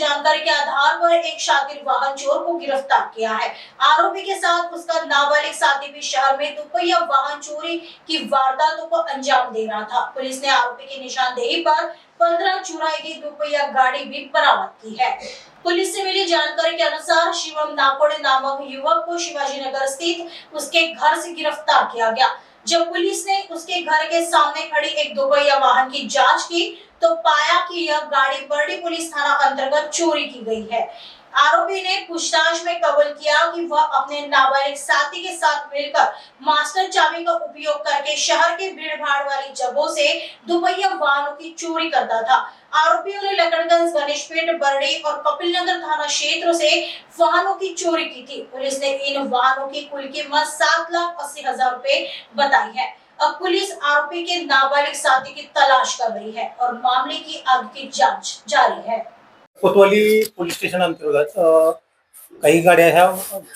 जानकारी के आधार पर एक शातिर वाहन चोर को गिरफ्तार किया है। आरोपी के साथ उसका नाबालिग साथी भी शहर में दुपहिया वाहन चोरी की वारदातों को अंजाम दे रहा था। पुलिस ने आरोपी की निशानदेही पर 15 चुराई की दुपहिया गाड़ी भी बरामद की है। पुलिस से मिली जानकारी के अनुसार शिवम नाकोड़े नामक युवक को शिवाजीनगर स्थित उसके घर से गिरफ्तार किया गया। जब पुलिस ने उसके घर के सामने खड़ी एक दोपहिया वाहन की जांच की तो पाया कि यह गाड़ी बरडी पुलिस थाना अंतर्गत चोरी की गई है। आरोपी ने पूछताछ में कबूल किया कि वह अपने नाबालिग साथी के साथ मिलकर मास्टर चाबी का उपयोग करके शहर के भीड़-भाड़ वाली जगहों से दुपहिया वाहनों की चोरी करता था। आरोपियों ने लकड़गंज, गणेशपेट, बरडी और कपिलनगर थाना क्षेत्रों से वाहनों की चोरी की थी। पुलिस ने इन वाहनों की कुल कीमत 7,80,000 रुपए बताई है। अब पुलिस आरोपी के नाबालिग साथी की तलाश कर रही है और मामले की आगे की जांच जारी है। कोतवाली पोलीस स्टेशन अंतर्गत काही गाड्या ह्या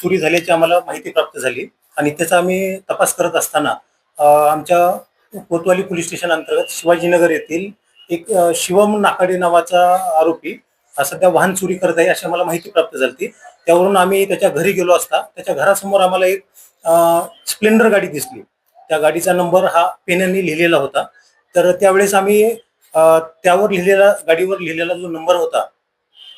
चोरी झाल्याची आम्हाला माहिती प्राप्त झाली आणि त्याचा आम्ही तपास करत असताना आमच्या कोतवाली पोलीस स्टेशन अंतर्गत शिवाजीनगर येथील एक शिवम नाकाडे नावाचा आरोपी सध्या वाहन चोरी करत आहे अशी आम्हाला माहिती प्राप्त झाली। त्यावरून आम्ही त्याच्या घरी गेलो असता त्याच्या घरासमोर आम्हाला एक स्प्लेंडर गाडी दिसली। त्या गाडीचा नंबर हा पेनने लिहिलेला होता। तर त्यावेळेस आम्ही त्यावर लिहिलेला गाडीवर लिहिलेला जो नंबर होता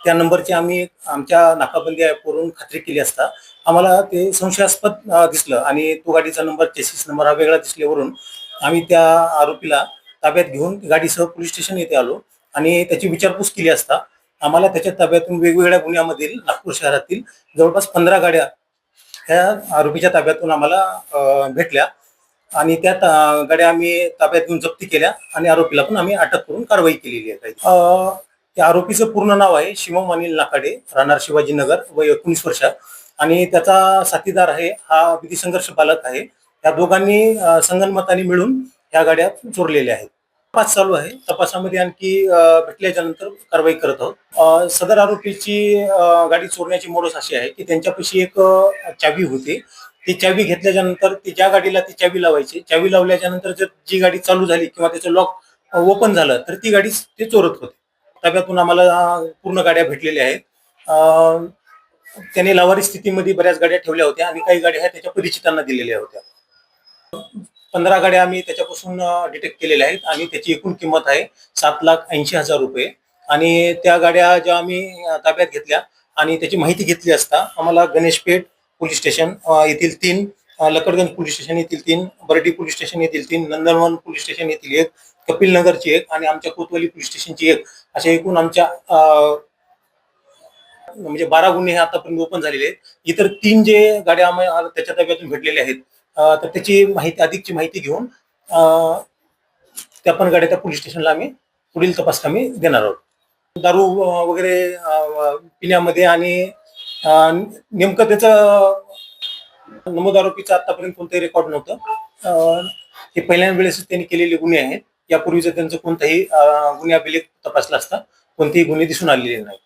त्या नंबरची आम्ही आमच्या नाकाबंदी ॲपवरून खात्री केली असता आम्हाला ते संशयास्पद दिसलं आणि तो गाडीचा नंबर चेसिस नंबर हा वेगळा दिसल्यावरून आम्ही त्या आरोपीला ताब्यात घेऊन गाडीसह पोलीस स्टेशन येथे आलो आणि त्याची विचारपूस केली असता आम्हाला त्याच्या ताब्यातून वेगवेगळ्या गुन्ह्यामधील नागपूर शहरातील जवळपास 15 गाड्या ह्या आरोपीच्या ताब्यातून आम्हाला भेटल्या आणि त्या गाड्या आम्ही ताब्यात घेऊन जप्ती केल्या आणि आरोपीला पण आम्ही अटक करून कारवाई केलेली आहे। त्या आरोपीचं पूर्ण नाव आहे शिवम अनिल नाकाडे, राहणार शिवाजीनगर, वय 19 वर्ष आणि त्याचा साथीदार आहे हा विधी संघर्ष पालक आहे। या दोघांनी संगनमताने मिळून ह्या गाड्या चोरलेल्या आहेत। तपास चालू आहे। तपासामध्ये आणखी भेटल्याच्या नंतर कारवाई करत आहोत। सदर आरोपीची गाडी चोरण्याची मोडस अशी आहे की त्यांच्यापाशी एक चावी होती। ती चावी घेतल्याच्या नंतर ती ज्या गाडीला ती चावी लावायची, चावी लावल्याच्या नंतर जर जी गाडी चालू झाली किंवा त्याचं लॉक ओपन झालं तर ती गाडी ते चोरत होते। ताब्यातून आम्हाला पूर्ण गाड्या भेटलेल्या आहेत। त्याने लावारी स्थितीमध्ये बऱ्याच गाड्या ठेवल्या होत्या आणि काही गाड्या त्याच्या परिचितांना दिलेल्या होत्या। 15 गाड्या आम्ही त्याच्यापासून डिटेक्ट केलेल्या आहेत आणि त्याची एकूण किंमत आहे 7,80,000 रुपये आणि त्या गाड्या ज्या आम्ही ताब्यात घेतल्या आणि त्याची माहिती घेतली असता आम्हाला गणेशपेठ पोलीस स्टेशन येथील 3, लकडगंज पोलीस स्टेशन येथील 3, बरडी पोलीस स्टेशन येथील 3, नंदनवन पोलीस स्टेशन येथील 1, कपिलनगरची 1 आणि आमच्या कोतवाली पोलीस स्टेशनची 1 अशा एकूण आमच्या म्हणजे 12 गुन्हे आतापर्यंत ओपन झालेले आहेत। इतर 3 जे गाड्या आम्हाला त्याच्या ताब्यातून भेटलेल्या आहेत तर त्याची माहिती अधिकची माहिती घेऊन त्या पण गाड्या त्या पोलीस स्टेशनला आम्ही पुढील तपास आम्ही देणार आहोत। दारू वगैरे पिण्यामध्ये आणि नेमकं त्याचं नमूद आरोपीचं आतापर्यंत कोणतंही रेकॉर्ड नव्हतं। हे पहिल्या वेळेस त्यांनी केलेले गुन्हे आहेत। यापूर्वीचं त्यांचं कोणताही गुन्हे अभिलेख तपासला असता कोणतेही गुन्हे दिसून आलेले नाही।